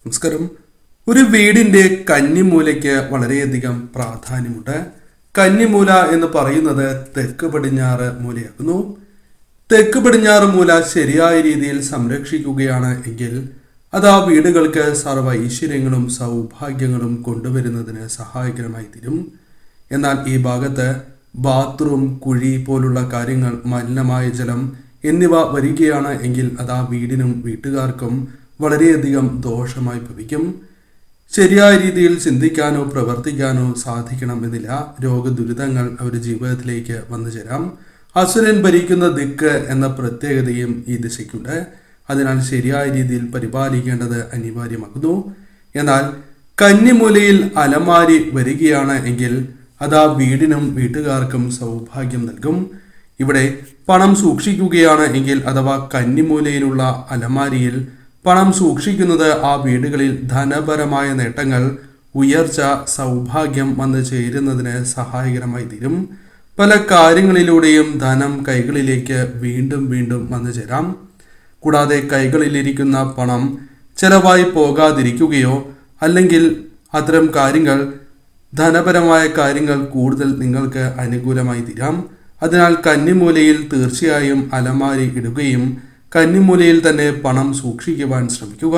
നമസ്കാരം. ഒരു വീടിന്റെ കന്നിമൂലയ്ക്ക് വളരെയധികം പ്രാധാന്യമുണ്ട്. കന്നിമൂല എന്ന് പറയുന്നത് തെക്ക് പടിഞ്ഞാറ് മൂലയാകുന്നു. തെക്ക് പടിഞ്ഞാറ് മൂല ശരിയായ രീതിയിൽ സംരക്ഷിക്കുകയാണ് എങ്കിൽ അത് ആ വീടുകൾക്ക് സർവ്വ ഐശ്വര്യങ്ങളും സൗഭാഗ്യങ്ങളും കൊണ്ടുവരുന്നതിന് സഹായകരമായി തീരും. എന്നാൽ ഈ ഭാഗത്ത് ബാത്റൂം, കുഴി പോലുള്ള കാര്യങ്ങൾ, മലിനമായ ജലം എന്നിവ വരികയാണ് എങ്കിൽ അത് ആ വീടിനും വീട്ടുകാർക്കും വളരെയധികം ദോഷമായി ഭവിക്കും. ശരിയായ രീതിയിൽ ചിന്തിക്കാനോ പ്രവർത്തിക്കാനോ സാധിക്കണമെന്നില്ല. രോഗദുരിതങ്ങൾ അവരുടെ ജീവിതത്തിലേക്ക് വന്നു ചേരാം. അസുരൻ ഭരിക്കുന്ന ദിക്ക് എന്ന പ്രത്യേകതയും ഈ ദിശയ്ക്കുണ്ട്. അതിനാൽ ശരിയായ രീതിയിൽ പരിപാലിക്കേണ്ടത് അനിവാര്യമാകുന്നു. എന്നാൽ കന്നിമൂലയിൽ അലമാരി വരികയാണ് എങ്കിൽ അത് ആ വീടിനും വീട്ടുകാർക്കും സൗഭാഗ്യം നൽകും. ഇവിടെ പണം സൂക്ഷിക്കുകയാണ് എങ്കിൽ അഥവാ കന്നിമൂലയിലുള്ള അലമാരിയിൽ പണം സൂക്ഷിക്കുന്നത് ആ വീടുകളിൽ ധനപരമായ നേട്ടങ്ങൾ, ഉയർച്ച, സൗഭാഗ്യം വന്നു ചേരുന്നതിന് സഹായകരമായി തീരും. പല കാര്യങ്ങളിലൂടെയും ധനം കൈകളിലേക്ക് വീണ്ടും വീണ്ടും വന്നു ചേരാം. കൂടാതെ കൈകളിലിരിക്കുന്ന പണം ചെലവായി പോകാതിരിക്കുകയോ അല്ലെങ്കിൽ അത്തരം കാര്യങ്ങൾ, ധനപരമായ കാര്യങ്ങൾ കൂടുതൽ നിങ്ങൾക്ക് അനുകൂലമായി തീരാം. അതിനാൽ കന്നിമൂലയിൽ തീർച്ചയായും അലമാരി ഇടുകയും കന്നിമൂലയിൽ തന്നെ പണം സൂക്ഷിക്കുവാൻ ശ്രമിക്കുക.